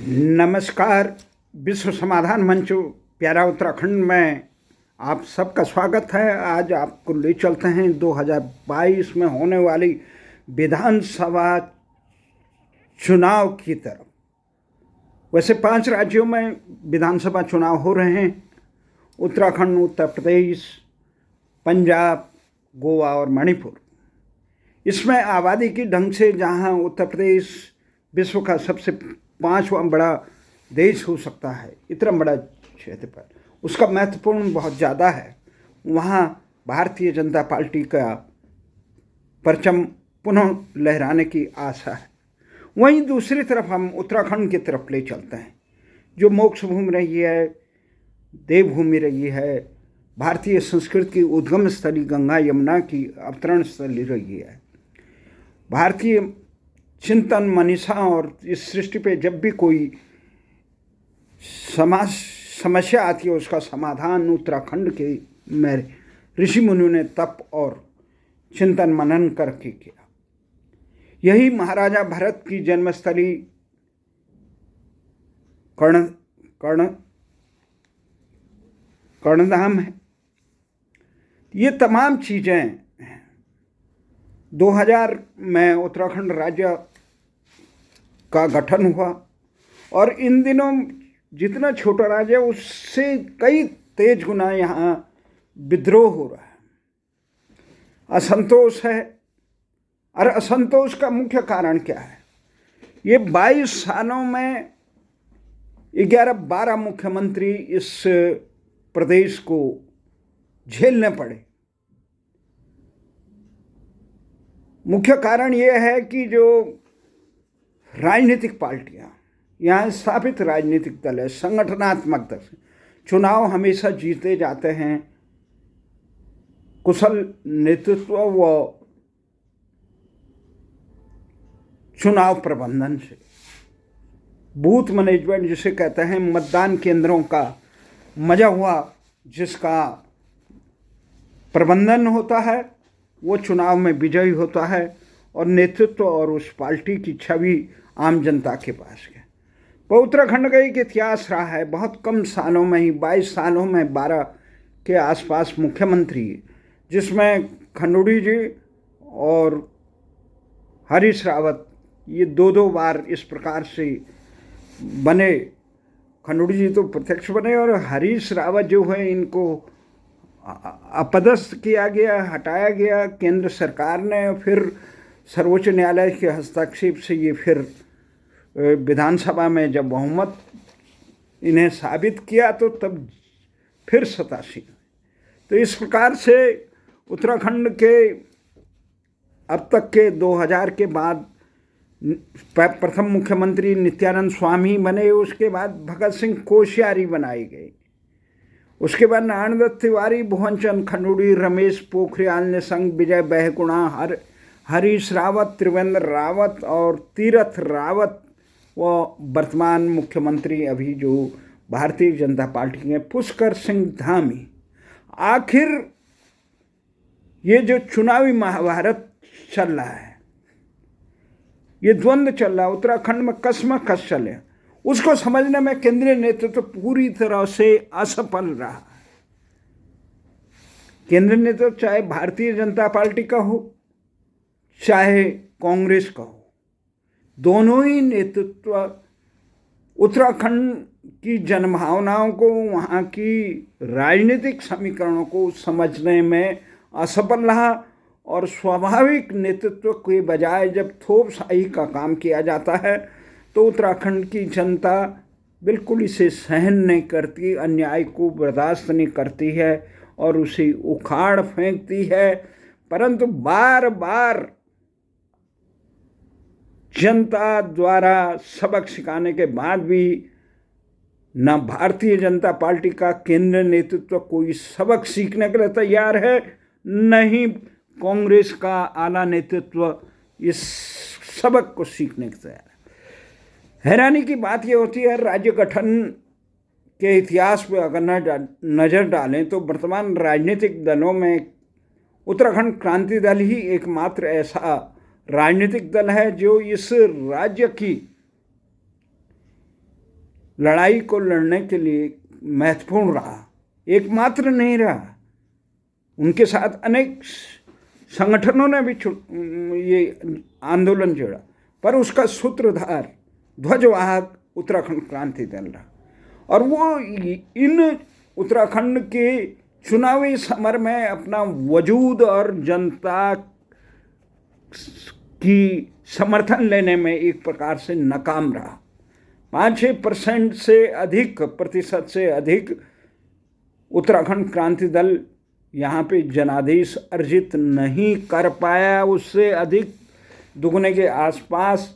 नमस्कार। विश्व समाधान मंच प्यारा उत्तराखंड में आप सबका स्वागत है। आज आपको ले चलते हैं 2022 में होने वाली विधानसभा चुनाव की तरफ। वैसे 5 राज्यों में विधानसभा चुनाव हो रहे हैं: उत्तराखंड, उत्तर प्रदेश, पंजाब, गोवा और मणिपुर। इसमें आबादी की ढंग से जहां उत्तर प्रदेश विश्व का सबसे 5वां बड़ा देश हो सकता है, इतना बड़ा क्षेत्र पर उसका महत्वपूर्ण बहुत ज़्यादा है, वहाँ भारतीय जनता पार्टी का परचम पुनः लहराने की आशा है। वहीं दूसरी तरफ हम उत्तराखंड की तरफ ले चलते हैं, जो मोक्ष भूमि रही है, देवभूमि रही है, भारतीय संस्कृति की उद्गम स्थली गंगा यमुना की अवतरण स्थली रही है। भारतीय चिंतन, मनीषा और इस सृष्टि पे जब भी कोई समस्या आती है, उसका समाधान उत्तराखंड के में ऋषि मुनियों ने तप और चिंतन मनन करके किया। यही महाराजा भरत की जन्मस्थली कर्णधाम है। ये तमाम चीज़ें 2000 में उत्तराखंड राज्य का गठन हुआ और इन दिनों जितना छोटा राज्य है उससे कई तेज गुना यहाँ विद्रोह हो रहा है, असंतोष है। और असंतोष का मुख्य कारण क्या है? ये 22 सालों में 11-12 मुख्यमंत्री इस प्रदेश को झेलने पड़े। मुख्य कारण ये है कि जो राजनीतिक पार्टियां, यहाँ स्थापित राजनीतिक दल है, संगठनात्मक दल से चुनाव हमेशा जीते जाते हैं कुशल नेतृत्व व चुनाव प्रबंधन से। बूथ मैनेजमेंट जिसे कहते हैं, मतदान केंद्रों का मजा हुआ जिसका प्रबंधन होता है, वो चुनाव में विजयी होता है और नेतृत्व और उस पार्टी की छवि आम जनता के पास है। तो उत्तराखंड का एक इतिहास रहा है, बहुत कम सालों में ही 22 सालों में 12 के आसपास मुख्यमंत्री, जिसमें खंडूड़ी जी और हरीश रावत ये 2-2 बार इस प्रकार से बने। खंडूड़ी जी तो प्रत्यक्ष बने और हरीश रावत जो है, इनको अपदस्थ किया गया, हटाया गया केंद्र सरकार ने। फिर सर्वोच्च न्यायालय के हस्तक्षेप से ये फिर विधानसभा में जब बहुमत इन्हें साबित किया तो तब फिर सतासी। तो इस प्रकार से उत्तराखंड के अब तक के 2000 के बाद प्रथम मुख्यमंत्री नित्यानंद स्वामी बने, उसके बाद भगत सिंह कोश्यारी बनाई गई, उसके बाद नारायण दत्त तिवारी, भुवन चंद खंडूड़ी, रमेश पोखरियाल निशंक, विजय बहुगुणा, हरीश रावत, त्रिवेंद्र रावत और तीरथ रावत व वर्तमान मुख्यमंत्री अभी जो भारतीय जनता पार्टी के पुष्कर सिंह धामी। आखिर ये जो चुनावी महाभारत चल रहा है, ये द्वंद्व चल रहा है उत्तराखंड में, कसमकस चले, उसको समझने में केंद्रीय नेतृत्व पूरी तरह से असफल रहा। केंद्रीय नेतृत्व चाहे भारतीय जनता पार्टी का हो चाहे कांग्रेस का हो, दोनों ही नेतृत्व उत्तराखंड की जनभावनाओं को, वहाँ की राजनीतिक समीकरणों को समझने में असफल रहा। और स्वाभाविक नेतृत्व के बजाय जब थोपशाही का काम किया जाता है तो उत्तराखंड की जनता बिल्कुल इसे सहन नहीं करती, अन्याय को बर्दाश्त नहीं करती है और उसे उखाड़ फेंकती है। परंतु बार बार जनता द्वारा सबक सिखाने के बाद भी न भारतीय जनता पार्टी का केंद्रीय नेतृत्व कोई सबक सीखने के लिए तैयार है, न ही कांग्रेस का आला नेतृत्व इस सबक को सीखने के तैयार है। हैरानी की बात यह होती है, राज्य गठन के इतिहास पर अगर नज़र डालें तो वर्तमान राजनीतिक दलों में उत्तराखंड क्रांति दल ही एकमात्र ऐसा राजनीतिक दल है जो इस राज्य की लड़ाई को लड़ने के लिए महत्वपूर्ण रहा, एकमात्र नहीं रहा। उनके साथ अनेक संगठनों ने भी ये आंदोलन छेड़ा, पर उसका सूत्रधार ध्वजवाहक उत्तराखंड क्रांति दल रहा। और वो इन उत्तराखंड के चुनावी समर में अपना वजूद और जनता की समर्थन लेने में एक प्रकार से नाकाम रहा। 5-6% से अधिक प्रतिशत से अधिक उत्तराखंड क्रांति दल यहाँ पे जनादेश अर्जित नहीं कर पाया। उससे अधिक दुगने के आसपास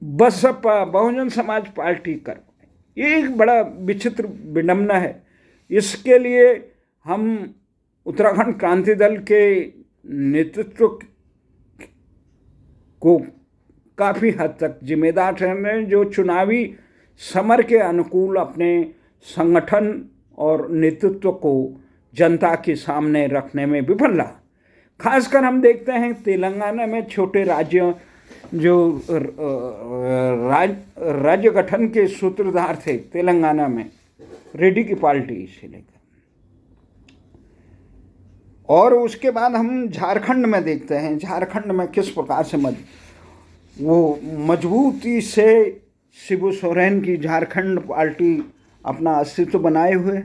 बसपा बहुजन समाज पार्टी कर पाए। ये एक बड़ा विचित्र विडंबना है। इसके लिए हम उत्तराखंड क्रांति दल के नेतृत्व को काफ़ी हद तक जिम्मेदार ठहरे, जो चुनावी समर के अनुकूल अपने संगठन और नेतृत्व को जनता के सामने रखने में विफल रहा। खासकर हम देखते हैं तेलंगाना में छोटे राज्यों जो राज्य गठन के सूत्रधार थे तेलंगाना में, रेड्डी की पार्टी से लेकर, और उसके बाद हम झारखंड में देखते हैं झारखंड में किस प्रकार से वो मजबूती से शिबू सोरेन की झारखंड पार्टी अपना अस्तित्व बनाए हुए।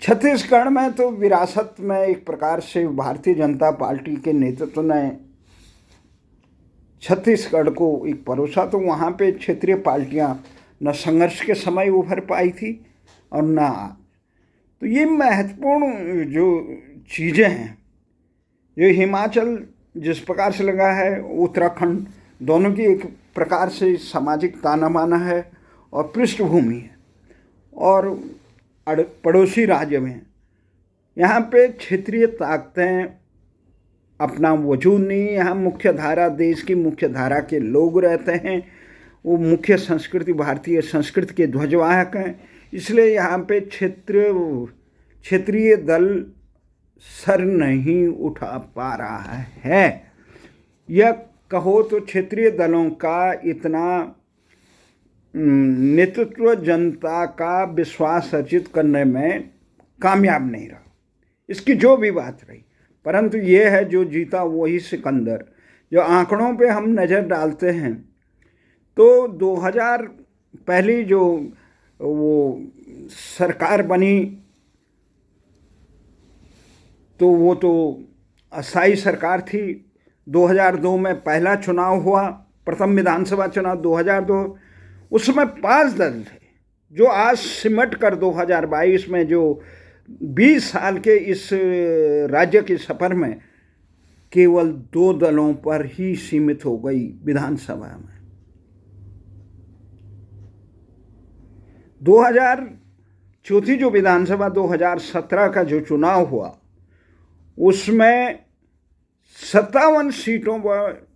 छत्तीसगढ़ में तो विरासत में एक प्रकार से भारतीय जनता पार्टी के नेतृत्व ने छत्तीसगढ़ को एक परोसा, तो वहाँ पे क्षेत्रीय पार्टियाँ न संघर्ष के समय उभर पाई थी और न। तो ये महत्वपूर्ण जो चीज़ें हैं, जो हिमाचल जिस प्रकार से लगा है, उत्तराखंड, दोनों की एक प्रकार से सामाजिक ताना बाना है और पृष्ठभूमि है। और पड़ोसी राज्य में यहाँ पे क्षेत्रीय ताकतें अपना वजूद नहीं। यहाँ मुख्य धारा, देश की मुख्य धारा के लोग रहते हैं, वो मुख्य संस्कृति भारतीय संस्कृति के ध्वजवाहक हैं। इसलिए यहाँ पे क्षेत्रीय दल सर नहीं उठा पा रहा है। यह कहो तो क्षेत्रीय दलों का इतना नेतृत्व जनता का विश्वास अर्जित करने में कामयाब नहीं रहा। इसकी जो भी बात रही, परंतु ये है जो जीता वही सिकंदर। जो आंकड़ों पे हम नज़र डालते हैं तो 2000 पहली जो वो सरकार बनी तो वो तो अस्थायी सरकार थी। 2002 में पहला चुनाव हुआ, प्रथम विधानसभा चुनाव 2002, उसमें 5 दल थे। जो आज सिमट कर 2022 में जो 20 साल के इस राज्य के सफर में केवल 2 दलों पर ही सीमित हो गई विधानसभा में। 2004 जो विधानसभा 2017 का जो चुनाव हुआ, उसमें 57 सीटों पर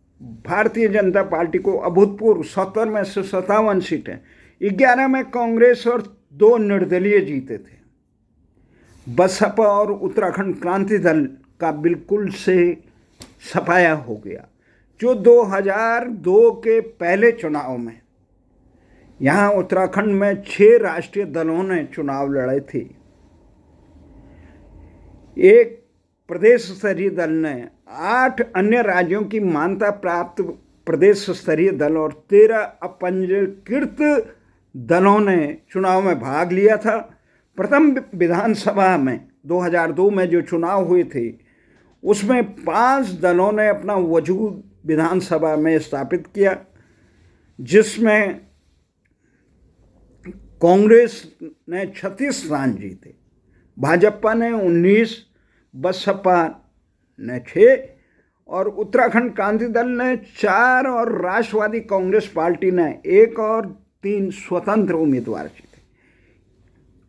भारतीय जनता पार्टी को अभूतपूर्व 70 में से 57 सीटें, 11 में कांग्रेस और 2 निर्दलीय जीते थे। बसपा और उत्तराखंड क्रांति दल का बिल्कुल से सफाया हो गया। जो 2002 के पहले चुनाव में यहाँ उत्तराखंड में 6 राष्ट्रीय दलों ने चुनाव लड़े थे। एक प्रदेश स्तरीय दल ने 8 अन्य राज्यों की मान्यता प्राप्त प्रदेश स्तरीय दल और 13 अपंजीकृत दलों ने चुनाव में भाग लिया था। प्रथम विधानसभा में 2002 में जो चुनाव हुए थे, उसमें 5 दलों ने अपना वजूद विधानसभा में स्थापित किया, जिसमें कांग्रेस ने 36 स्थान जीते, भाजपा ने 19, बसपा ने 6 और उत्तराखंड क्रांति दल ने 4 और राष्ट्रवादी कांग्रेस पार्टी ने 1 और 3 स्वतंत्र उम्मीदवार जीते।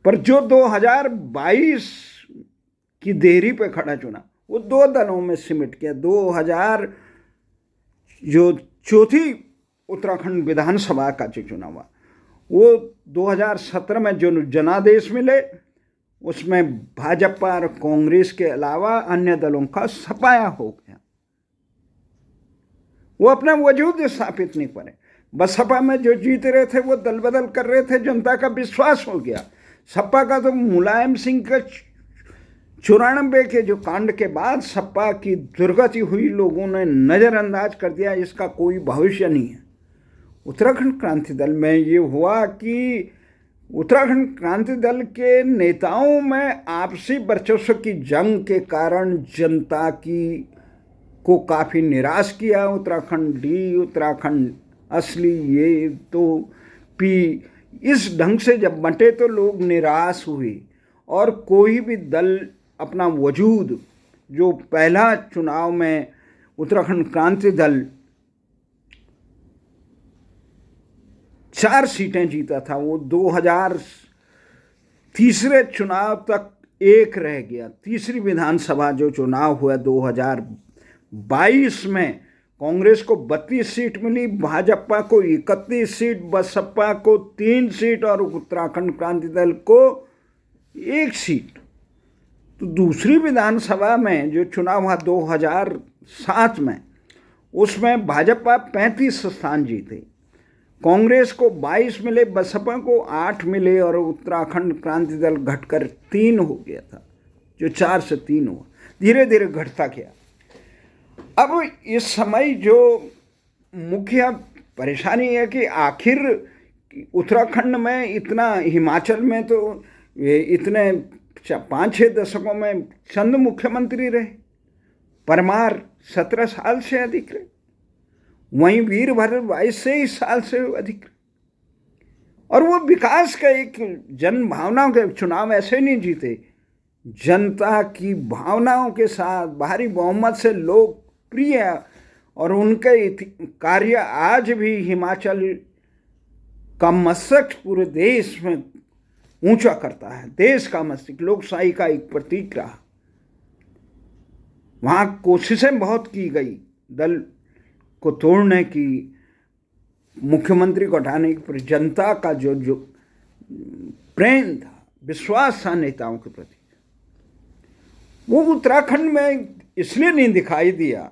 पर जो 2022 की देरी पे खड़ा चुनाव, वो 2 दलों में सिमट गया। 2000 जो चौथी उत्तराखंड विधानसभा का जो चुनाव हुआ, वो 2017 में जो जनादेश मिले, उसमें भाजपा और कांग्रेस के अलावा अन्य दलों का सफाया हो गया। वो अपना वजूद स्थापित नहीं करे। बसपा में जो जीत रहे थे वो दल बदल कर रहे थे, जनता का विश्वास हो गया। सपा का तो मुलायम सिंह का 94 के जो कांड के बाद सपा की दुर्गति हुई, लोगों ने नज़रअंदाज कर दिया, इसका कोई भविष्य नहीं है। उत्तराखंड क्रांति दल में ये हुआ कि उत्तराखंड क्रांति दल के नेताओं में आपसी वर्चस्व की जंग के कारण जनता को काफ़ी निराश किया। उत्तराखंड डी, उत्तराखंड असली, ये तो पी, इस ढंग से जब बंटे तो लोग निराश हुए और कोई भी दल अपना वजूद, जो पहला चुनाव में उत्तराखंड क्रांति दल 4 सीटें जीता था, वो 2000 तीसरे चुनाव तक एक रह गया। तीसरी विधानसभा जो चुनाव हुआ 2022 में, कांग्रेस को 32 सीट मिली, भाजपा को 31 सीट, बसपा को 3 सीट और उत्तराखंड क्रांति दल को 1 सीट। तो दूसरी विधानसभा में जो चुनाव हुआ 2007 में, उसमें भाजपा 35 स्थान जीते, कांग्रेस को 22 मिले, बसपा को 8 मिले और उत्तराखंड क्रांति दल घटकर 3 हो गया था, जो 4 से 3 हुआ, धीरे धीरे घटता गया। अब इस समय जो मुख्य परेशानी है कि आखिर उत्तराखंड में इतना, हिमाचल में तो इतने 5-6 दशकों में चंद मुख्यमंत्री रहे, परमार 17 साल से अधिक रहे, वहीं वीरभद्र 22 साल से अधिक रहे। और वो विकास का एक जन भावनाओं के चुनाव ऐसे नहीं जीते, जनता की भावनाओं के साथ भारी बहुमत से लोग प्रिय, और उनके कार्य आज भी हिमाचल का मस्तक पूरे देश में ऊंचा करता है। देश का मस्तक लोकशाही का एक प्रतीक रहा। वहाँ कोशिशें बहुत की गई दल को तोड़ने की, मुख्यमंत्री को हटाने की, पर जनता का जो प्रेम था, विश्वास था नेताओं के प्रति, वो उत्तराखंड में इसलिए नहीं दिखाई दिया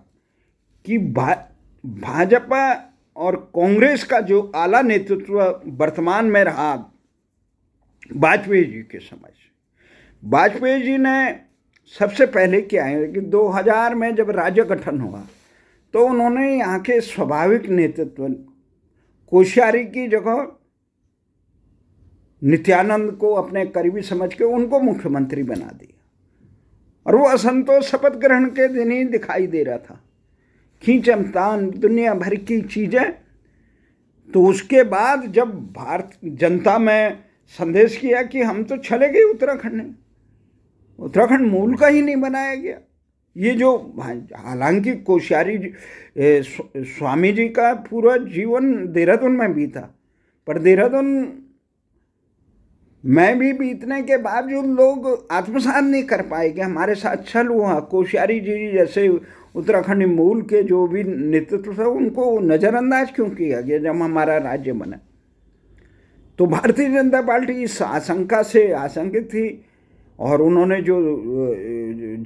कि भाजपा और कांग्रेस का जो आला नेतृत्व वर्तमान में रहा वाजपेयी जी के समय से। वाजपेयी जी ने सबसे पहले क्या है कि 2000 में जब राज्य गठन हुआ तो उन्होंने यहाँ के स्वाभाविक नेतृत्व, कोश्यारी की जगह नित्यानंद को अपने करीबी समझ के उनको मुख्यमंत्री बना दिया, और वो असंतोष शपथ ग्रहण के दिन ही दिखाई दे रहा था, खींचतान दुनिया भर की चीज़ें। तो उसके बाद जब भारत जनता में संदेश किया कि हम तो चले गए उत्तराखंड में, उत्तराखंड मूल का ही नहीं बनाया गया। ये जो, हालांकि कोश्यारी स्वामी जी का पूरा जीवन देहरादून में बीता, पर देहरादून में भी बीतने के बावजूद लोग आत्मसात नहीं कर पाए कि हमारे साथ छल हुआ। कोश्यारी जी जैसे उत्तराखंड मूल के जो भी नेतृत्व था उनको नज़रअंदाज क्यों किया गया जब हमारा राज्य बना। तो भारतीय जनता पार्टी इस आशंका से आशंकित थी, और उन्होंने जो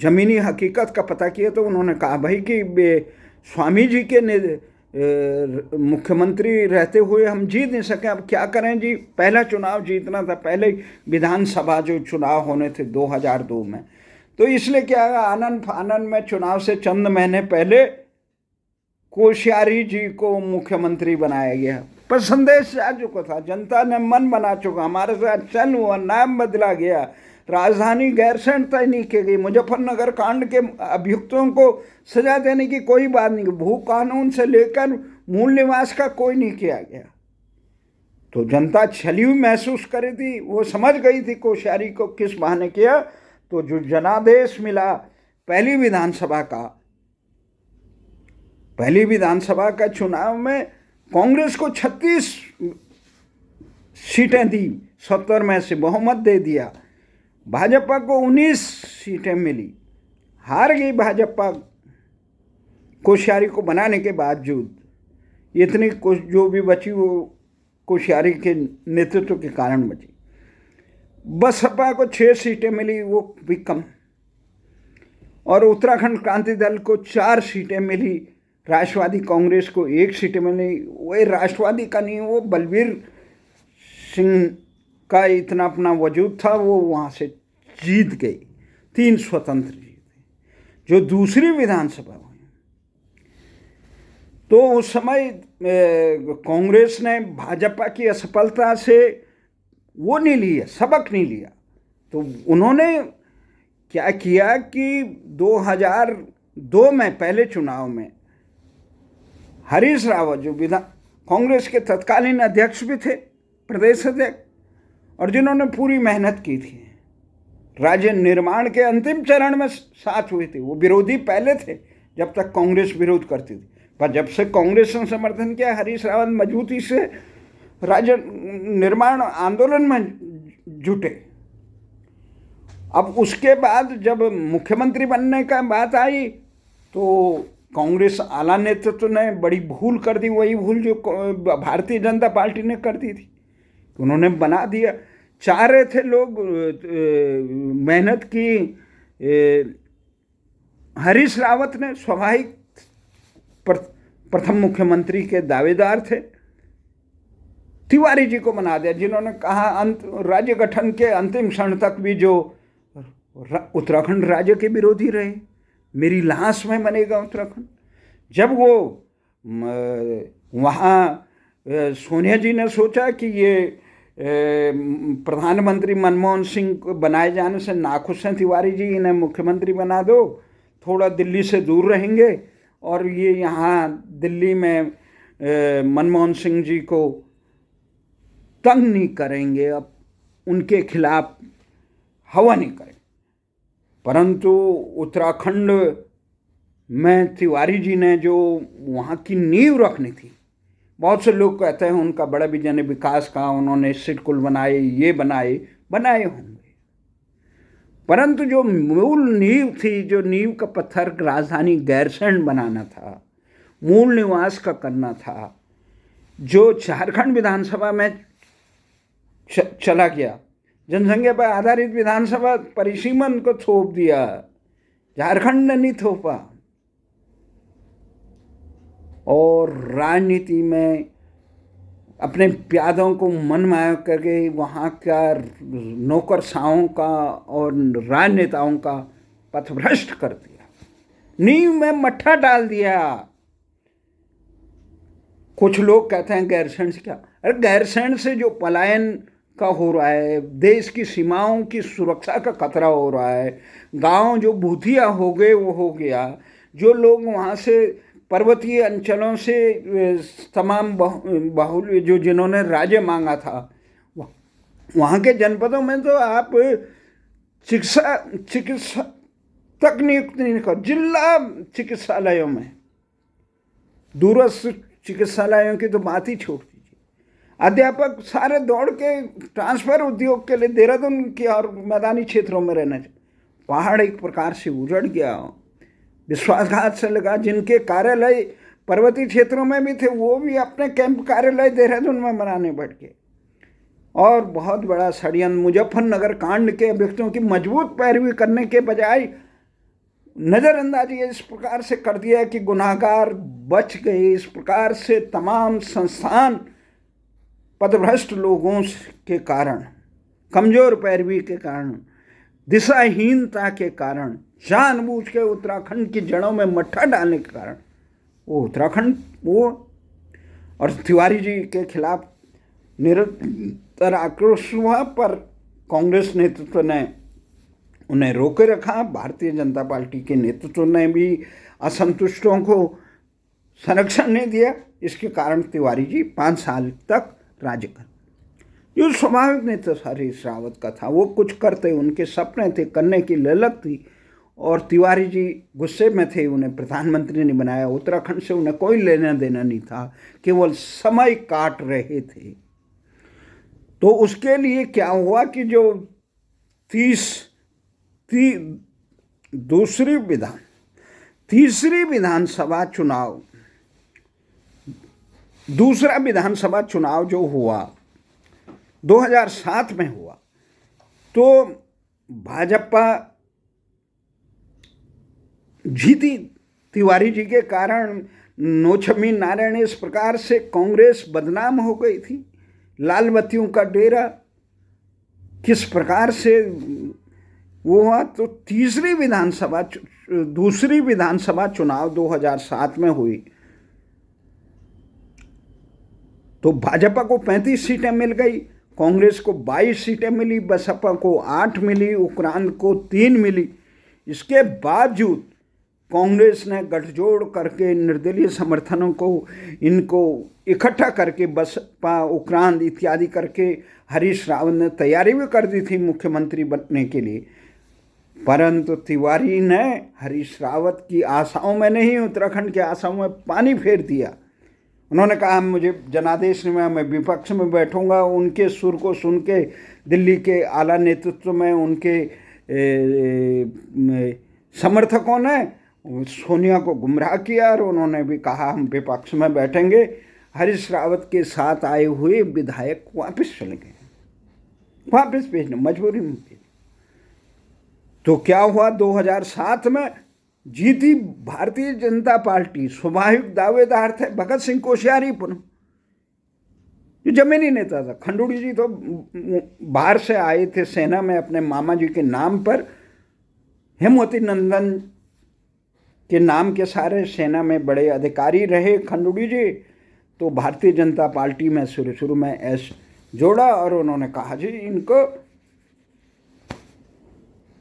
ज़मीनी हकीकत का पता किया तो उन्होंने कहा भाई कि स्वामी जी के मुख्यमंत्री रहते हुए हम जीत नहीं सके, अब क्या करें जी। पहला चुनाव जीतना था, पहले विधानसभा जो चुनाव होने थे 2002 में, तो इसलिए क्या आनंद फानन में चुनाव से चंद महीने पहले कोश्यारी जी को मुख्यमंत्री बनाया गया। पर संदेश आ चुका था, जनता ने मन बना चुका, हमारे साथ चल हुआ, नाम बदला गया, राजधानी गैरसैंण तय नहीं की गई, मुजफ्फरनगर कांड के अभियुक्तों को सजा देने की कोई बात नहीं, भू कानून से लेकर मूल निवास का कोई नहीं किया गया। तो जनता छली हुई महसूस करी थी, वो समझ गई थी कोश्यारी को किस बहाने किया। तो जो जनादेश मिला पहली विधानसभा का चुनाव में कांग्रेस को 36 सीटें दी, 70 में से बहुमत दे दिया। भाजपा को 19 सीटें मिली, हार गई भाजपा कोश्यारी को बनाने के बावजूद। इतनी जो भी बची वो कोश्यारी के नेतृत्व के कारण बची। बसपा को 6 सीटें मिली, वो भी कम, और उत्तराखंड क्रांति दल को 4 सीटें मिली, राष्ट्रवादी कांग्रेस को 1 सीट मिली, वो राष्ट्रवादी का नहीं, वो बलबीर सिंह का इतना अपना वजूद था, वो वहाँ से जीत गई। 3 स्वतंत्र जीते जो दूसरी विधानसभा हुई। तो उस समय कांग्रेस ने भाजपा की असफलता से वो नहीं लिया, सबक नहीं लिया। तो उन्होंने क्या किया कि 2002 में पहले चुनाव में हरीश रावत जो कांग्रेस के तत्कालीन अध्यक्ष भी थे, प्रदेश अध्यक्ष, और जिन्होंने पूरी मेहनत की थी, राज्य निर्माण के अंतिम चरण में साथ हुए थे। वो विरोधी पहले थे जब तक कांग्रेस विरोध करती थी, पर जब से कांग्रेस ने समर्थन किया, हरीश रावत मजबूती से राज्य निर्माण आंदोलन में जुटे। अब उसके बाद जब मुख्यमंत्री बनने का बात आई तो कांग्रेस आला नेतृत्व ने बड़ी भूल कर दी, वही भूल जो भारतीय जनता पार्टी ने कर दी थी। उन्होंने बना दिया, चाह रहे थे लोग, मेहनत की। हरीश रावत ने स्वाभाविक प्रथम मुख्यमंत्री के दावेदार थे, तिवारी जी को बना दिया, जिन्होंने कहा राज्य गठन के अंतिम क्षण तक भी जो उत्तराखंड राज्य के विरोधी रहे, मेरी लाश में बनेगा उत्तराखंड। जब वो वहाँ सोनिया जी ने सोचा कि ये प्रधानमंत्री मनमोहन सिंह को बनाए जाने से नाखुश हैं तिवारी जी, इन्हें मुख्यमंत्री बना दो, थोड़ा दिल्ली से दूर रहेंगे और ये यहाँ दिल्ली में मनमोहन सिंह जी को तंग नहीं करेंगे, अब उनके खिलाफ हवा नहीं करेंगे। परंतु उत्तराखंड में तिवारी जी ने जो वहाँ की नींव रखनी थी, बहुत से लोग कहते हैं उनका बड़ा विजन है विकास का, उन्होंने सिडकुल बनाए, ये बनाए होंगे, परंतु जो मूल नींव थी, जो नींव का पत्थर राजधानी गैरसैंण बनाना था, मूल निवास का करना था, जो झारखंड विधानसभा में चला गया, जनसंख्या पर आधारित विधानसभा परिसीमन को थोप दिया, झारखंड ने नहीं थोपा। और राजनीति में अपने प्यादों को मनमाया करके वहाँ का नौकरशाहों का और राजनेताओं का पथभ्रष्ट कर दिया, नींव में मट्ठा डाल दिया। कुछ लोग कहते हैं गैरसैंण से क्या, अरे गैरसैंण से जो पलायन का हो रहा है, देश की सीमाओं की सुरक्षा का खतरा हो रहा है, गांव जो भूतिया हो गए वो हो गया, जो लोग वहाँ से पर्वतीय अंचलों से तमाम बाहुल्य जो जिन्होंने राज्य मांगा था, वहाँ के जनपदों में तो आप चिकित्सा तक नियुक्त नहीं कर, जिला चिकित्सालयों में, दूरस्थ चिकित्सालयों की तो बात ही छोड़ दीजिए, अध्यापक सारे दौड़ के ट्रांसफर उद्योग के लिए देहरादून की और मैदानी क्षेत्रों में रहना चाहिए। पहाड़ एक प्रकार से उजड़ गया, विश्वासघात से लगा। जिनके कार्यालय पर्वतीय क्षेत्रों में भी थे वो भी अपने कैंप कार्यालय देहरादून में बनाने बैठ गए। और बहुत बड़ा षड्यंत्र, मुजफ्फरनगर कांड के अभियुक्तों की मजबूत पैरवी करने के बजाय नज़रअंदाजी इस प्रकार से कर दिया कि गुनाहगार बच गए। इस प्रकार से तमाम संस्थान पदभ्रष्ट लोगों के कारण, कमज़ोर पैरवी के कारण, दिशाहीनता के कारण, जानबूझ के उत्तराखंड की जड़ों में मट्ठा डालने के कारण वो उत्तराखंड वो और तिवारी जी के खिलाफ निरंतर आक्रोश हुआ, पर कांग्रेस नेतृत्व ने उन्हें रोके रखा। भारतीय जनता पार्टी के नेतृत्व ने भी असंतुष्टों को संरक्षण नहीं दिया। इसके कारण तिवारी जी 5 साल तक राज्य कर, जो स्वाभाविक नेतृत्व हरीश रावत का था, वो कुछ करते, उनके सपने थे, करने की ललक थी, और तिवारी जी गुस्से में थे, उन्हें प्रधानमंत्री ने बनाया। उत्तराखंड से उन्हें कोई लेना देना नहीं था, केवल समय काट रहे थे। तो उसके लिए क्या हुआ कि जो तीसरी विधानसभा चुनाव, दूसरा विधानसभा चुनाव जो हुआ 2007 में हुआ, तो भाजपा जीती तिवारी जी के कारण। नौछमी नारायण, इस प्रकार से कांग्रेस बदनाम हो गई थी। लाल बत्तियों का डेरा किस प्रकार से वो हुआ। तो दूसरी विधानसभा चुनाव 2007 में हुई तो भाजपा को 35 सीटें मिल गई, कांग्रेस को 22 सीटें मिली, बसपा को 8 मिली, उक्रांद को 3 मिली। इसके बावजूद कांग्रेस ने गठजोड़ करके निर्दलीय समर्थनों को इनको इकट्ठा करके बसपा, उक्रांद इत्यादि करके हरीश रावत ने तैयारी भी कर दी थी मुख्यमंत्री बनने के लिए, परंतु तिवारी ने हरीश रावत की आशाओं में नहीं, उत्तराखंड की आशाओं में पानी फेर दिया। उन्होंने कहा मुझे जनादेश में मैं विपक्ष में बैठूंगा। उनके सुर को सुन के दिल्ली के आला नेतृत्व में उनके समर्थकों ने सोनिया को गुमराह किया और उन्होंने भी कहा हम विपक्ष में बैठेंगे। हरीश रावत के साथ आए हुए विधायक वापस चले गए, वापस भेजने मजबूरी में भेजे। तो क्या हुआ, 2007 में जीती भारतीय जनता पार्टी। स्वाभाविक दावेदार थे भगत सिंह कोश्यारी पुनः, जो जमीनी नेता था। खंडूड़ी जी तो बाहर से आए थे सेना में अपने मामा जी के नाम पर, हेमवती नंदन के नाम के सारे सेना में बड़े अधिकारी रहे खंडूड़ी जी। तो भारतीय जनता पार्टी में शुरू में एस जोड़ा और उन्होंने कहा जी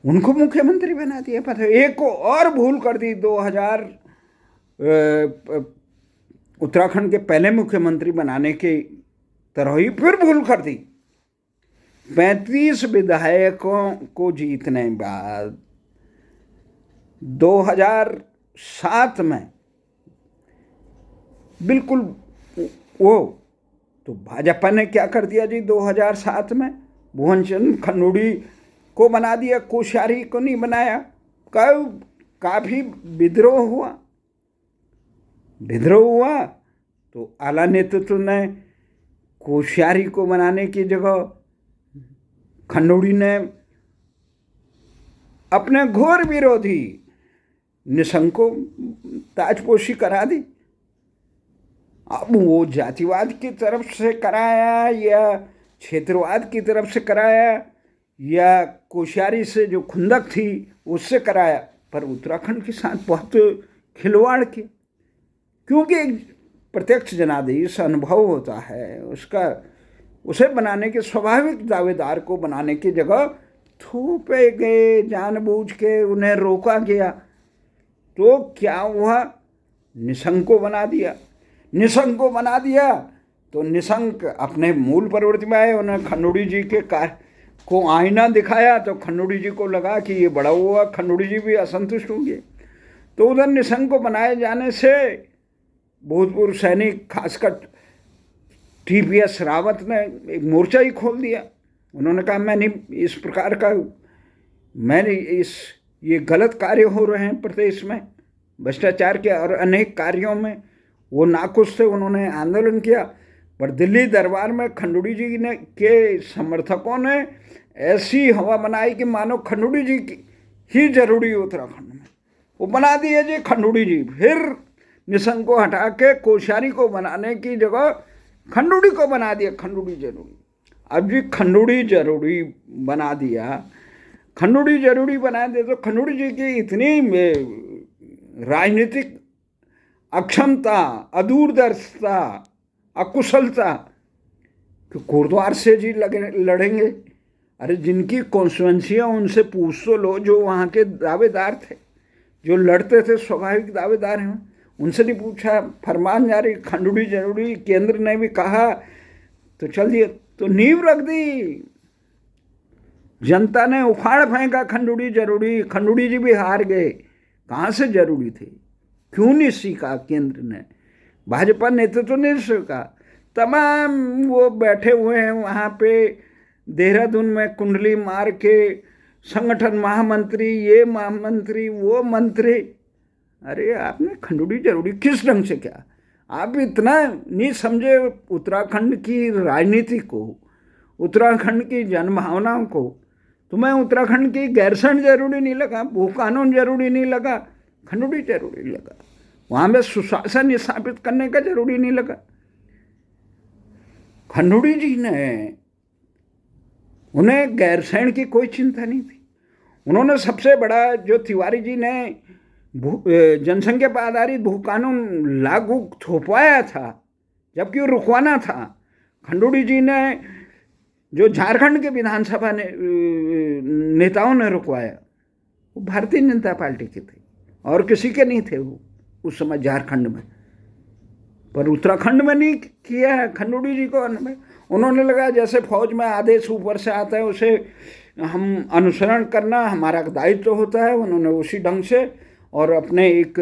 उनको मुख्यमंत्री बना दिया। पता है, एक को और भूल कर दी। 2000 उत्तराखंड के पहले मुख्यमंत्री बनाने की तरह ही फिर भूल कर दी। 35 विधायकों को जीतने बाद 2007 में बिल्कुल वो तो भाजपा ने क्या कर दिया जी, 2007 में भुवन चंद खंडूड़ी को बना दिया, कोश्यारी को नहीं बनाया। काफ़ी विद्रोह हुआ तो आला नेतृत्व ने कोश्यारी को बनाने की जगह खंडूड़ी ने अपने घोर विरोधी निशंक को ताजपोशी करा दी। अब वो जातिवाद की तरफ से कराया या क्षेत्रवाद की तरफ से कराया या कोश्यारी से जो खुंदक थी उससे कराया, पर उत्तराखंड के साथ बहुत खिलवाड़ किया। क्योंकि एक प्रत्यक्ष जनादेश अनुभव होता है, उसे बनाने के स्वाभाविक दावेदार को बनाने की जगह थोपे गए, जानबूझ के उन्हें रोका गया। तो क्या हुआ, निशंक को बना दिया। तो निशंक अपने मूल प्रवृत्ति में आए। उन्हें खंडूड़ी जी के को आईना दिखाया तो खंडूड़ी जी को लगा कि ये बड़ा हुआ, खंडूड़ी जी भी असंतुष्ट होंगे। तो उधर निशंक को बनाए जाने से भूतपूर्व सैनिक खासकर TPS रावत ने एक मोर्चा ही खोल दिया। उन्होंने कहा ये गलत कार्य हो रहे हैं प्रदेश में, भ्रष्टाचार के और अनेक कार्यों में वो नाखुश थे। उन्होंने आंदोलन किया, पर दिल्ली दरबार में खंडूड़ी जी के समर्थकों ने ऐसी हवा बनाई कि मानो खंडूड़ी जी की ही जरूरी उत्तराखंड में। वो बना दिए जी खंडूड़ी जी। फिर निशंक को हटा के कोश्यारी को बनाने की जगह खंडूड़ी को बना दिया, खंडूड़ी जरूरी। अब जी खंडूड़ी जरूरी बना दिया तो खंडूड़ी जी की इतनी राजनीतिक अक्षमता, अदूरदर्शिता, अकुशलता कि कोटद्वार से जी लड़ेंगे। अरे जिनकी कॉन्स्टिट्यूएंसियाँ उनसे पूछ तो लो, जो वहाँ के दावेदार थे, जो लड़ते थे, स्वाभाविक दावेदार हैं, उनसे नहीं पूछा। फरमान जारी, खंडूड़ी जरूरी, केंद्र ने भी कहा तो चल दिया, तो नींव रख दी। जनता ने उखाड़ फेंका खंडूड़ी जरूरी। खंडूड़ी जी भी हार गए। कहाँ से जरूरी थे, क्यों नहीं सीखा केंद्र ने, भाजपा नेतृत्व ने सीखा। तमाम वो बैठे हुए हैं वहाँ पे देहरादून में कुंडली मार के, संगठन महामंत्री, ये महामंत्री, वो मंत्री। अरे आपने खंडूड़ी जरूरी किस ढंग से क्या, आप इतना नहीं समझे उत्तराखंड की राजनीति को, उत्तराखंड की जनभावनाओं को। तुम्हें उत्तराखंड की गैरसैंण जरूरी नहीं लगा, भू कानून जरूरी नहीं लगा, खंडूड़ी जरूरी लगा। वहां में सुशासन स्थापित करने का जरूरी नहीं लगा। खंडूड़ी जी ने, उन्हें गैरसैंण की कोई चिंता नहीं थी। उन्होंने सबसे बड़ा जो तिवारी जी ने जनसंख्या पर आधारित भू कानून लागू थोपवाया था, जबकि वो रुकवाना था। खंडूड़ी जी ने जो झारखंड के विधानसभा नेताओं ने रुकवाया, वो भारतीय जनता पार्टी के थे और किसी के नहीं थे वो उस समय झारखंड में। पर उत्तराखंड में नहीं किया है खंडूड़ी जी को। उन्होंने लगा जैसे फौज में आदेश ऊपर से आता है उसे हम अनुसरण करना हमारा दायित्व होता है। उन्होंने उसी ढंग से और अपने एक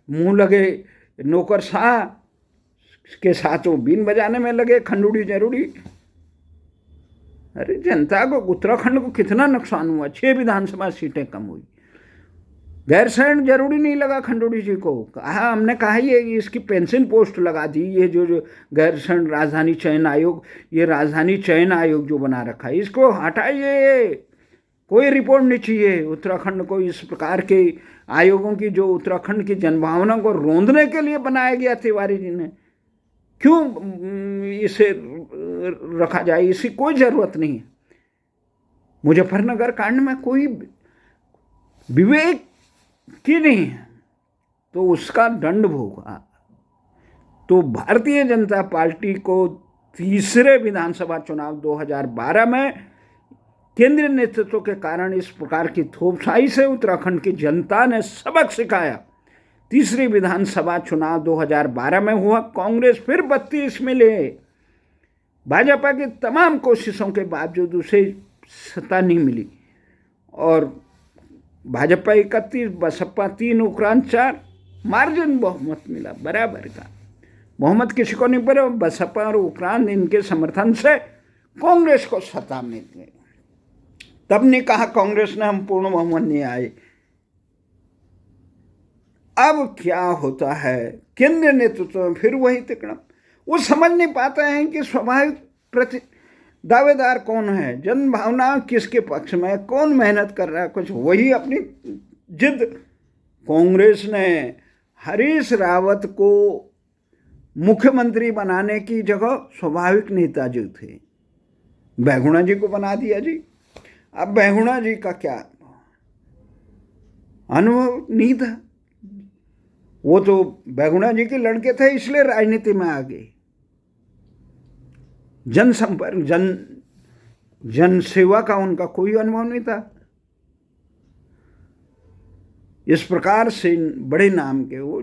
मुंह लगे नौकरशाह के साथ वो बीन बजाने में लगे, खंडूड़ी जरूरी। अरे जनता को, उत्तराखंड को कितना नुकसान हुआ, 6 विधानसभा सीटें कम हुई। गैरसैंण जरूरी नहीं लगा खंडूड़ी जी को। कहा, हमने कहा ये इसकी पेंशन पोस्ट लगा दी। ये जो गैरसैंण राजधानी चयन आयोग, ये राजधानी चयन आयोग जो बना रखा है, इसको हटाइए। कोई रिपोर्ट नहीं चाहिए उत्तराखंड को इस प्रकार के आयोगों की जो उत्तराखंड की जनभावना को रोंदने के लिए बनाया गया। तिवारी जी ने क्यों इसे रखा जाए, इसकी कोई जरूरत नहीं है। मुजफ्फरनगर कांड में कोई विवेक की नहीं है तो उसका दंड भोगा। तो भारतीय जनता पार्टी को तीसरे विधानसभा चुनाव 2012 में केंद्रीय नेतृत्व के कारण इस प्रकार की थोपसाई से उत्तराखंड की जनता ने सबक सिखाया। तीसरी विधानसभा चुनाव 2012 में हुआ, कांग्रेस फिर 32 मिले। भाजपा की तमाम कोशिशों के बावजूद उसे सत्ता नहीं मिली और भाजपा 31, बसपा 3 उपरांत 4, मार्जिन बहुमत मिला बराबर का। बहुमत किसी को नहीं पड़ा, बसपा और उपरांत इनके समर्थन से कांग्रेस को सत्ता मिल गई। तब ने कहा कांग्रेस ने हम पूर्ण बहुमत नहीं आए। अब क्या होता है, केंद्रीय नेतृत्व में फिर वही तिकड़म। वो समझ नहीं पाते हैं कि स्वाभाविक दावेदार कौन है, जन भावना किसके पक्ष में, कौन मेहनत कर रहा है, कुछ वही अपनी जिद। कांग्रेस ने हरीश रावत को मुख्यमंत्री बनाने की जगह स्वाभाविक नेता जो थे बहुगुणा जी को बना दिया जी। अब बहुगुणा जी का क्या अनुभव नहीं था, वो तो बहुगुणा जी के लड़के थे इसलिए राजनीति में आ गए। जनसंपर्क, जन सेवा का उनका कोई अनुभव नहीं था। इस प्रकार से बड़े नाम के वो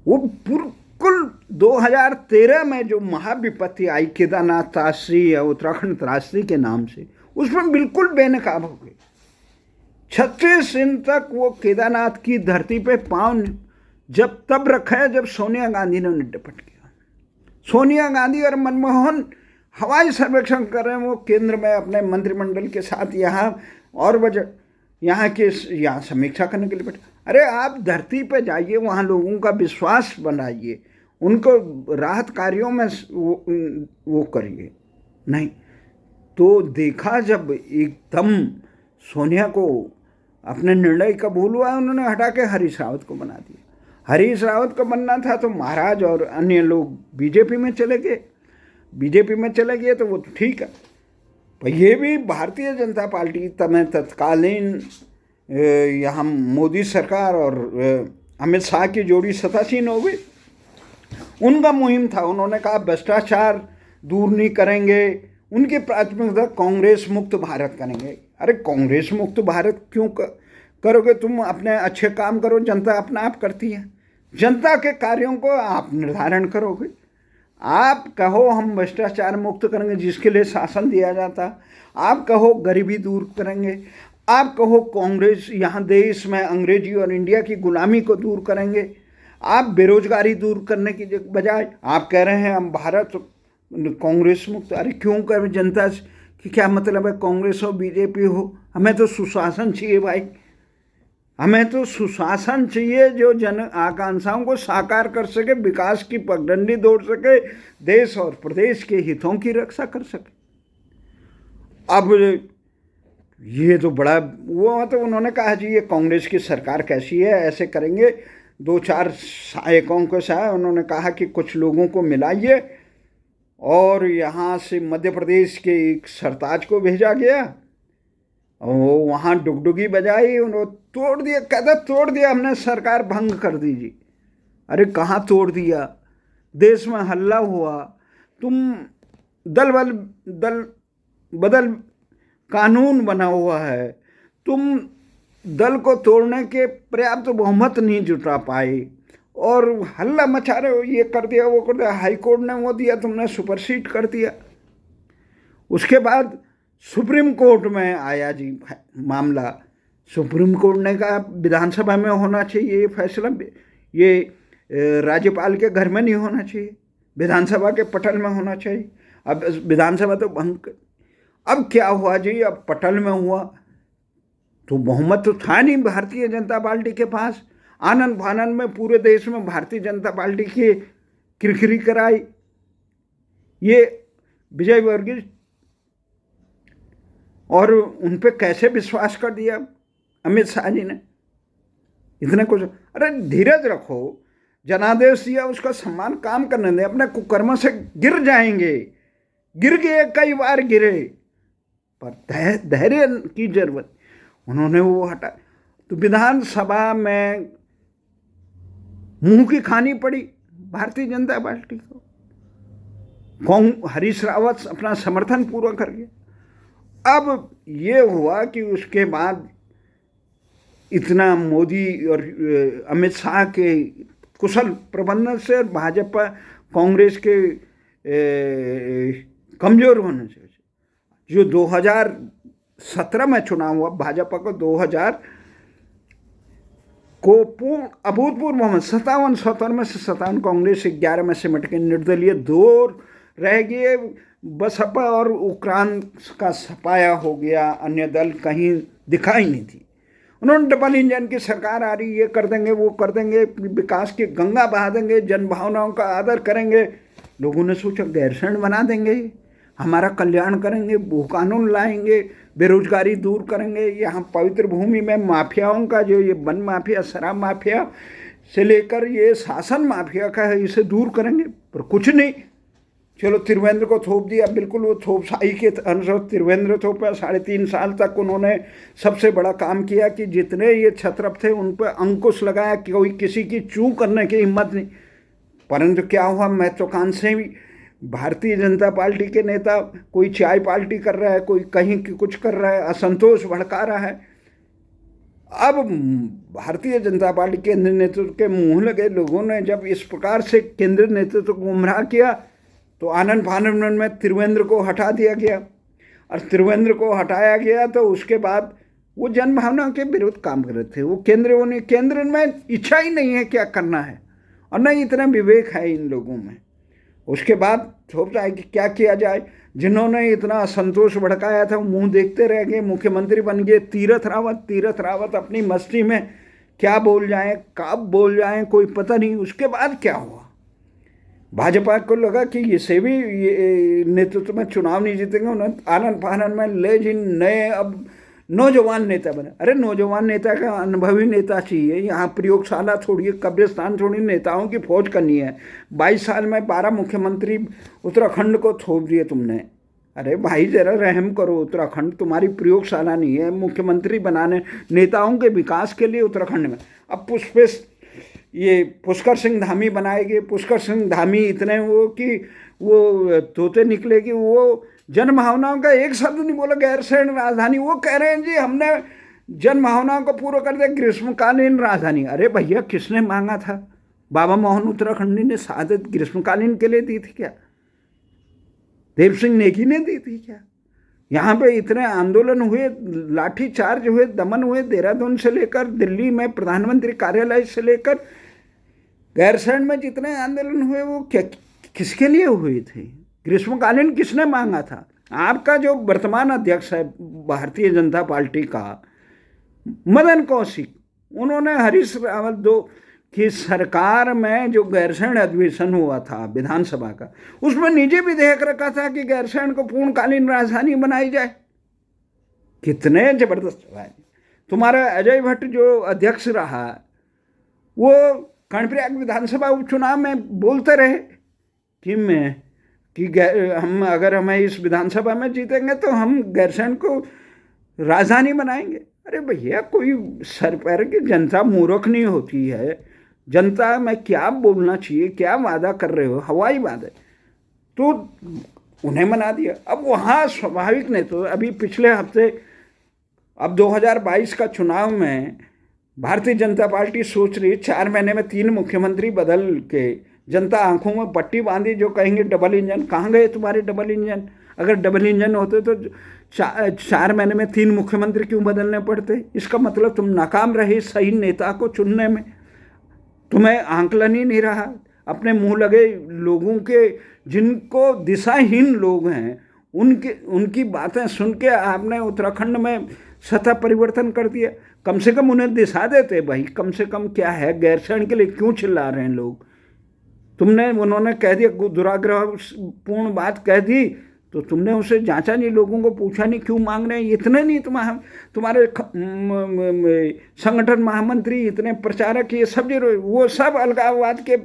बिल्कुल 2013 में जो महाविपत्ति आई केदारनाथ त्रासदी या उत्तराखंड त्रासदी के नाम से, उसमें बिल्कुल बेनकाब हो गए। 36 दिन तक वो केदारनाथ की धरती पे पांव जब तब रखा है जब सोनिया गांधी ने निपट किया। सोनिया गांधी और मनमोहन हवाई सर्वेक्षण कर रहे हैं, वो केंद्र में अपने मंत्रिमंडल के साथ यहाँ और बजट यहाँ समीक्षा करने के लिए बैठे। अरे आप धरती पे जाइए, वहाँ लोगों का विश्वास बनाइए, उनको राहत कार्यों में वो करिए। नहीं तो देखा जब एकदम सोनिया को अपने निर्णय कबूल हुआ, उन्होंने हटा के हरीश रावत को बना दिया। हरीश रावत को बनना था तो महाराज और अन्य लोग बीजेपी में चले गए। बीजेपी में चले गए तो वो तो ठीक है, पर ये भी भारतीय जनता पार्टी तमें तत्कालीन यहाँ मोदी सरकार और अमित शाह की जोड़ी सत्तासीन हो गई। उनका मुहिम था, उन्होंने कहा भ्रष्टाचार दूर नहीं करेंगे, उनकी प्राथमिकता कांग्रेस मुक्त भारत करेंगे। अरे कांग्रेस मुक्त भारत क्यों करोगे तुम? अपने अच्छे काम करो, जनता अपना आप करती है। जनता के कार्यों को आप निर्धारण करोगे। आप कहो हम भ्रष्टाचार मुक्त करेंगे जिसके लिए शासन दिया जाता, आप कहो गरीबी दूर करेंगे, आप कहो कांग्रेस यहाँ देश में अंग्रेजी और इंडिया की गुलामी को दूर करेंगे, आप बेरोजगारी दूर करने की बजाय आप कह रहे हैं हम भारत कांग्रेस मुक्त। अरे क्यों कर? जनता की क्या मतलब है कांग्रेस हो बीजेपी हो? हमें तो सुशासन चाहिए भाई, हमें तो सुशासन चाहिए जो जन आकांक्षाओं को साकार कर सके, विकास की पगडंडी दौड़ सके, देश और प्रदेश के हितों की रक्षा कर सके। अब ये तो बड़ा वो तो उन्होंने कहा जी ये कांग्रेस की सरकार कैसी है, ऐसे करेंगे दो चार सहायकों के साथ उन्होंने कहा कि कुछ लोगों को मिलाइए, और यहाँ से मध्य प्रदेश के एक सरताज को भेजा गया। वो वहाँ डुगडुगी बजाई, उन्होंने तोड़ दिया, कहता तोड़ दिया हमने, सरकार भंग कर दी जी। अरे कहाँ तोड़ दिया, देश में हल्ला हुआ, तुम दल बदल कानून बना हुआ है, तुम दल को तोड़ने के पर्याप्त बहुमत नहीं जुटा पाए और हल्ला मचा रहे हो, ये कर दिया वो कर दिया, हाई कोर्ट ने वो दिया, तुमने सुपरसीड कर दिया। उसके बाद सुप्रीम कोर्ट में आया जी मामला। सुप्रीम कोर्ट ने कहा विधानसभा में होना चाहिए ये फैसला, ये राज्यपाल के घर में नहीं होना चाहिए, विधानसभा के पटल में होना चाहिए। अब विधानसभा तो भंग, अब क्या हुआ जी, अब पटल में हुआ तो बहुमत तो था नहीं भारतीय जनता पार्टी के पास। आनंद फानंद में पूरे देश में भारतीय जनता पार्टी की किरकिरी कराई। ये विजय वर्गीय और उन पे कैसे विश्वास कर दिया अमित शाह जी ने, इतने कुछ। अरे धीरज रखो, जनादेश दिया उसका सम्मान काम करने दें, अपने कुकर्म से गिर जाएंगे, गिर गए, कई बार गिरे, पर धैर्य की जरूरत। उन्होंने वो हटा, तो विधानसभा में मुंह की खानी पड़ी भारतीय जनता पार्टी को। हरीश रावत अपना समर्थन पूरा कर गया। अब ये हुआ कि उसके बाद इतना मोदी और अमित शाह के कुशल प्रबंधन से, भाजपा कांग्रेस के कमजोर होने से, जो 2017 में चुनाव हुआ, भाजपा को 2000 को पूर्ण अभूतपूर्व बहुमत 57 में से 57, कांग्रेस 11 में सिमट के निर्दलीय 2 रह गए। बसपा और उक्रांत का सपाया हो गया, अन्य दल कहीं दिखाई नहीं थी। उन्होंने डबल इंजन की सरकार आ रही, ये कर देंगे वो कर देंगे, विकास की गंगा बहा देंगे, जन भावनाओं का आदर करेंगे। लोगों ने सोचा गैरसैंण बना देंगे, हमारा कल्याण करेंगे, भू कानून लाएंगे, बेरोजगारी दूर करेंगे, यहाँ पवित्र भूमि में माफियाओं का, जो ये वन माफिया, शराब माफिया से लेकर ये शासन माफिया का है, इसे दूर करेंगे। पर कुछ नहीं, चलो त्रिवेंद्र को थोप दिया, बिल्कुल वो थोपशाही के अनुसार त्रिवेंद्र थोपा। 3.5 साल तक उन्होंने सबसे बड़ा काम किया कि जितने ये क्षत्रप थे उन पर अंकुश लगाया, कोई किसी की चू करने की हिम्मत नहीं। परंतु क्या हुआ, महत्वाकांक्षी भी भारतीय जनता पार्टी के नेता, कोई चाय पार्टी कर रहा है, कोई कहीं कुछ कर रहा है, असंतोष भड़का रहा है। अब भारतीय जनता पार्टी केंद्रीय नेतृत्व के मुंह लगे लोगों ने जब इस प्रकार से केंद्रीय नेतृत्व को गुमराह किया, तो आनंद फानंद में त्रिवेंद्र को हटा दिया गया। और त्रिवेंद्र को हटाया गया तो उसके बाद वो जन भावना के विरुद्ध काम कर रहे थे। वो केंद्र में इच्छा ही नहीं है क्या करना है, और न इतना विवेक है इन लोगों में। उसके बाद सोचा है कि क्या किया जाए। जिन्होंने इतना असंतोष भड़काया था वो मुंह देखते रह गए, मुख्यमंत्री बन गए तीरथ रावत अपनी मस्ती में क्या बोल जाएं, कब बोल जाएं, कोई पता नहीं। उसके बाद क्या हुआ, भाजपा को लगा कि इसे भी ये नेतृत्व में चुनाव नहीं जीतेंगे, उन्होंने आनंद फानंद में ले जिन नए अब नौजवान नेता बने। अरे नौजवान नेता का अनुभवी नेता चाहिए, यहाँ प्रयोगशाला थोड़ी, कब्रिस्तान थोड़ी, नेताओं की फौज करनी है। 22 साल में 12 मुख्यमंत्री उत्तराखंड को थोप दिए तुमने। अरे भाई जरा रहम करो, उत्तराखंड तुम्हारी प्रयोगशाला नहीं है, मुख्यमंत्री बनाने नेताओं के विकास के लिए उत्तराखंड में। अब ये पुष्कर सिंह धामी बनाए गए। पुष्कर सिंह धामी इतने वो कि वो तोते निकले कि वो जन भावनाओं का एक शब्द नहीं बोला। गैरसैंण राजधानी, वो कह रहे हैं जी हमने जन भावनाओं को पूरा कर दिया, ग्रीष्मकालीन राजधानी। अरे भैया किसने मांगा था? बाबा मोहन उत्तराखंडी ने शहादत ग्रीष्मकालीन के लिए दी थी क्या? देव सिंह नेगी ने दी थी क्या? यहाँ पे इतने आंदोलन हुए, लाठी चार्ज हुए, दमन हुए, देहरादून से लेकर दिल्ली में प्रधानमंत्री कार्यालय से लेकर गैरसैंण में जितने आंदोलन हुए वो क्या किसके लिए हुए थे? ग्रीष्मकालीन किसने मांगा था? आपका जो वर्तमान अध्यक्ष है भारतीय जनता पार्टी का, मदन कौशिक, उन्होंने हरीश रावत की सरकार में जो गैरसैंण अधिवेशन हुआ था विधानसभा का, उसमें नीचे भी देख रखा था कि गैरसैंण को पूर्णकालीन राजधानी बनाई जाए। कितने जबरदस्त है। तुम्हारा अजय भट्ट जो अध्यक्ष रहा, वो कर्णप्रयाग विधानसभा उपचुनाव में बोलते रहे कि हम अगर हमें इस विधानसभा में जीतेंगे तो हम गैरसैंण को राजधानी बनाएंगे। अरे भैया, कोई सर पैर की जनता मूर्ख नहीं होती है। जनता में क्या बोलना चाहिए, क्या वादा कर रहे हो, हवाई वादे, तो उन्हें मना दिया। अब वहाँ स्वाभाविक नहीं, तो अभी पिछले हफ्ते अब 2022 का चुनाव में भारतीय जनता पार्टी सोच रही 4 महीने में 3 मुख्यमंत्री बदल के, जनता आंखों में पट्टी बांधी, जो कहेंगे डबल इंजन। कहाँ गए तुम्हारे डबल इंजन? अगर डबल इंजन होते तो 4 महीने में 3 मुख्यमंत्री क्यों बदलने पड़ते? इसका मतलब तुम नाकाम रहे सही नेता को चुनने में, तुम्हें आंकलन ही नहीं रहा। अपने मुंह लगे लोगों के, जिनको दिशाहीन लोग हैं, उनकी बातें सुन के आपने उत्तराखंड में सत्ता परिवर्तन कर दिया। कम से कम उन्हें दिशा देते भाई, कम से कम क्या है, गैरसैंण के लिए क्यों चिल्ला रहे हैं लोग? उन्होंने कह दिया, दुराग्रहपूर्ण बात कह दी, तो तुमने उसे जांचा नहीं, लोगों को पूछा नहीं क्यों मांग रहे हैं। इतने नहीं तुम्हारे संगठन महामंत्री, इतने प्रचारक, ये सब वो सब अलगाववाद के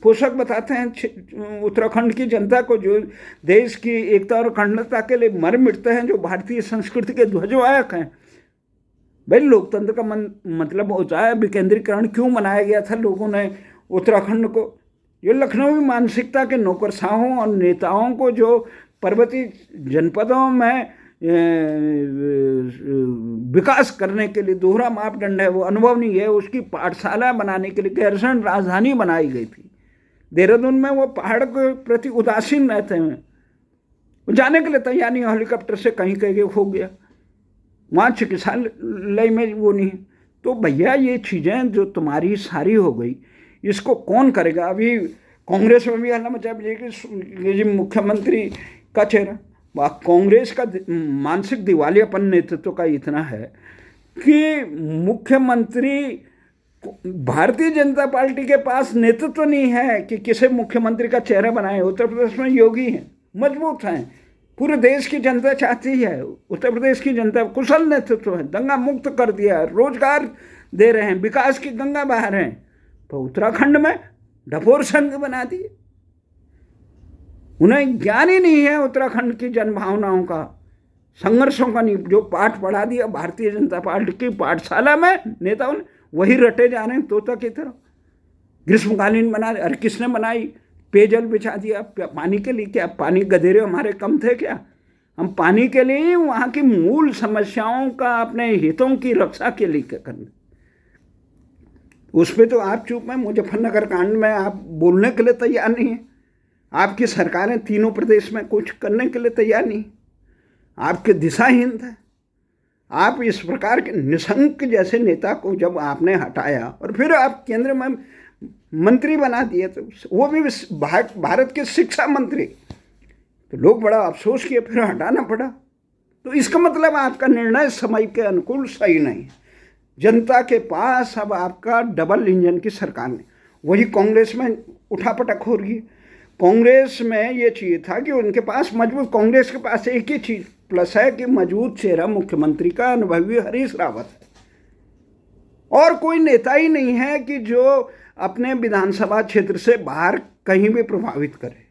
पोषक बताते हैं उत्तराखंड की जनता को, जो देश की एकता और अखंडता के लिए मर मिटते हैं, जो भारतीय संस्कृति के ध्वजवाहक हैं। भाई, लोकतंत्र का मतलब होता है विकेंद्रीकरण। क्यों मनाया गया था लोगों ने उत्तराखंड को? ये लखनवी मानसिकता के नौकरशाहों और नेताओं को, जो पर्वतीय जनपदों में विकास करने के लिए दोहरा मापदंड है, वो अनुभव नहीं है, उसकी पाठशाला बनाने के लिए गैरसैंण राजधानी बनाई गई थी। देहरादून में वो पहाड़ के प्रति उदासीन रहते हैं, वो जाने के लिए तैयार नहीं, हेलीकॉप्टर से कहीं कहीं हो गया, वहाँ चिकित्सालय में वो नहीं। तो भैया, ये चीज़ें जो तुम्हारी सारी हो गई, इसको कौन करेगा? अभी कांग्रेस में भी हल्ला मचा कि मुख्यमंत्री का चेहरा, कांग्रेस का मानसिक दिवालियापन नेतृत्व का इतना है कि मुख्यमंत्री, भारतीय जनता पार्टी के पास नेतृत्व नहीं है कि किसे मुख्यमंत्री का चेहरा बनाए। उत्तर प्रदेश में योगी हैं, मजबूत हैं, पूरे देश की जनता चाहती है, उत्तर प्रदेश की जनता कुशल नेतृत्व है, दंगा मुक्त कर दिया, रोजगार दे रहे हैं, विकास की गंगा बहा रहे हैं। तो उत्तराखंड में डफोर संघ बना दिए। उन्हें ज्ञान ही नहीं है उत्तराखंड की जनभावनाओं का, संघर्षों का नहीं। जो पाठ पढ़ा दिया भारतीय जनता पार्टी की पाठशाला में नेताओं ने, वही रटे जा रहे हैं तोता की तरह। ग्रीष्मकालीन बना, अरे किसने बनाई? पेयजल बिछा दिया पानी के लिए। क्या पानी गधेरे हमारे कम थे क्या? हम पानी के लिए, वहाँ की मूल समस्याओं का, अपने हितों की रक्षा के लिए क्या करना। उस पर तो आप चुप हैं। मुजफ्फरनगर कांड में आप बोलने के लिए तैयार नहीं है। आपकी सरकारें तीनों प्रदेश में कुछ करने के लिए तैयार नहीं, आपके दिशाहीन थे। आप इस प्रकार के निशंक जैसे नेता को जब आपने हटाया और फिर आप केंद्र में मंत्री बना दिए, तो वो भी भारत के शिक्षा मंत्री, तो लोग बड़ा अफसोस किए, फिर हटाना पड़ा। तो इसका मतलब आपका निर्णय समय के अनुकूल सही नहीं है। जनता के पास अब आपका डबल इंजन की सरकार ने, वही कांग्रेस में उठापटक हो रही है। कांग्रेस में ये चाहिए था कि उनके पास मजबूत, कांग्रेस के पास एक ही चीज प्लस है कि मजबूत चेहरा मुख्यमंत्री का अनुभवी हरीश रावत है, और कोई नेता ही नहीं है कि जो अपने विधानसभा क्षेत्र से बाहर कहीं भी प्रभावित करे।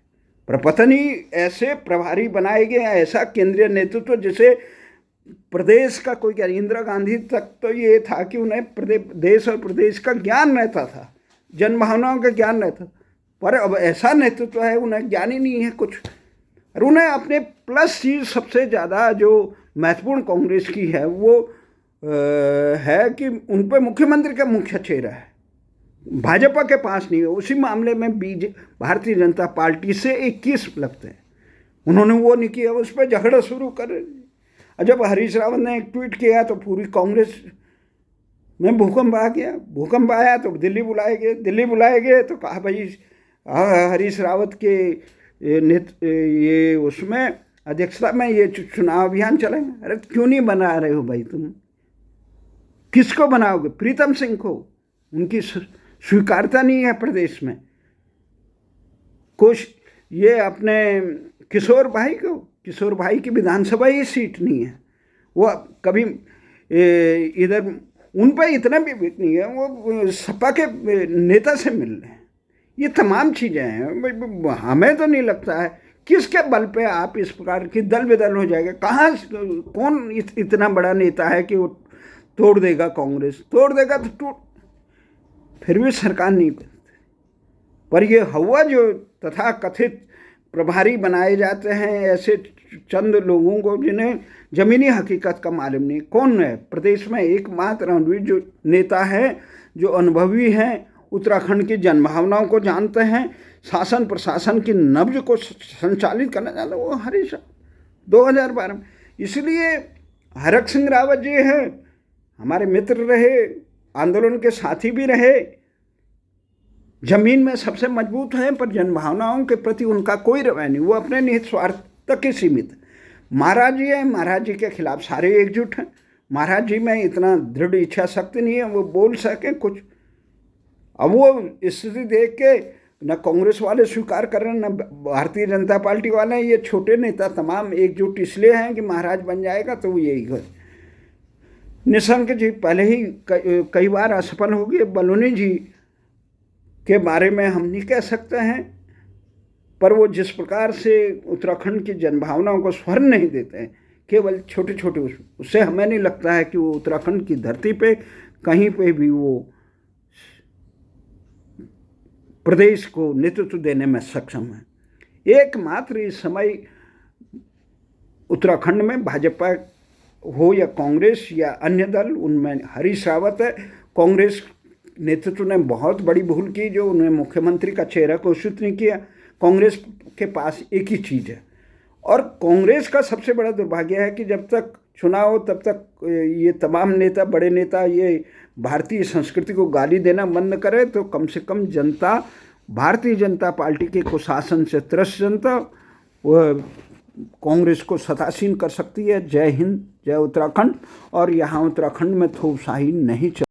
पर पता नहीं ऐसे प्रभारी बनाए गए, ऐसा केंद्रीय नेतृत्व जिसे प्रदेश का कोई, क्या इंदिरा गांधी तक तो ये था कि उन्हें देश और प्रदेश का ज्ञान रहता था, जनभावनाओं का ज्ञान रहता था। पर अब ऐसा नेतृत्व है, उन्हें ज्ञान ही नहीं है कुछ। और उन्हें अपने प्लस चीज़ सबसे ज़्यादा जो महत्वपूर्ण कांग्रेस की है वो है कि उन पर मुख्यमंत्री का मुख्य चेहरा है, भाजपा के पास नहीं है। उसी मामले में भारतीय जनता पार्टी से 21 लगते हैं, उन्होंने वो नहीं किया, उस पर झगड़ा शुरू कर। जब हरीश रावत ने एक ट्वीट किया तो पूरी कांग्रेस में भूकंप आ गया। भूकंप आया तो दिल्ली बुलाए गए तो कहा भाई हरीश रावत के ये उसमें अध्यक्षता में ये चुनाव अभियान चलेंगे। अरे क्यों नहीं बना रहे हो भाई? तुम किसको बनाओगे? प्रीतम सिंह को, उनकी स्वीकारता नहीं है प्रदेश में। कुछ ये अपने किशोर भाई की विधानसभा ही सीट नहीं है। वो कभी इधर उन पर इतना भी विवेक नहीं है, वो सपा के नेता से मिल रहे हैं। ये तमाम चीज़ें हैं। हमें तो नहीं लगता है किसके बल पे आप इस प्रकार की दल बदल हो जाएगा। कहाँ कौन इतना बड़ा नेता है कि वो तोड़ देगा कांग्रेस? तोड़ देगा तो टूट, फिर भी सरकार नहीं करती। पर ये हवा जो तथा कथित प्रभारी बनाए जाते हैं ऐसे चंद लोगों को जिन्हें जमीनी हकीकत का मालूम नहीं। कौन है प्रदेश में एकमात्र रणवीर जो नेता है, जो अनुभवी हैं, उत्तराखंड की जनभावनाओं को जानते हैं, शासन प्रशासन की नब्ज को संचालित करना चाहते, वो हरीश 2012 में। इसलिए हरक सिंह रावत जी है, हमारे मित्र रहे, आंदोलन के साथी भी रहे, जमीन में सबसे मजबूत हैं, पर जनभावनाओं के प्रति उनका कोई रवैया नहीं, वो अपने निहित स्वार्थ तक ही सीमित है। महाराज जी हैं, महाराज जी के खिलाफ सारे एकजुट हैं। महाराज जी में इतना दृढ़ इच्छा शक्ति नहीं है वो बोल सकें कुछ। अब वो स्थिति देख के न कांग्रेस वाले स्वीकार कर रहे हैं, न भारतीय जनता पार्टी वाले। ये छोटे नेता तमाम एकजुट इसलिए हैं कि महाराज बन जाएगा तो वो यही कर। निशंक जी पहले ही कई बार असफल हो गए। बलूनी जी के बारे में हम नहीं कह सकते हैं, पर वो जिस प्रकार से उत्तराखंड की जनभावनाओं को स्वर नहीं देते हैं, केवल छोटे छोटे, उससे हमें नहीं लगता है कि वो उत्तराखंड की धरती पे कहीं पे भी वो प्रदेश को नेतृत्व देने में सक्षम है। एकमात्र इस समय उत्तराखंड में भाजपा हो या कांग्रेस या अन्य दल, उनमें हरीश रावत है। कांग्रेस नेतृत्व ने बहुत बड़ी भूल की जो उन्हें मुख्यमंत्री का चेहरा घोषित नहीं किया। कांग्रेस के पास एक ही चीज़ है, और कांग्रेस का सबसे बड़ा दुर्भाग्य है कि जब तक चुनाव हो तब तक ये तमाम नेता, बड़े नेता, ये भारतीय संस्कृति को गाली देना बंद करे तो कम से कम जनता, भारतीय जनता पार्टी के कुशासन से त्रस्त जनता वह कांग्रेस को सतासीन कर सकती है। जय हिंद, जय उत्तराखंड। और यहाँ उत्तराखंड में थोपशाही नहीं चल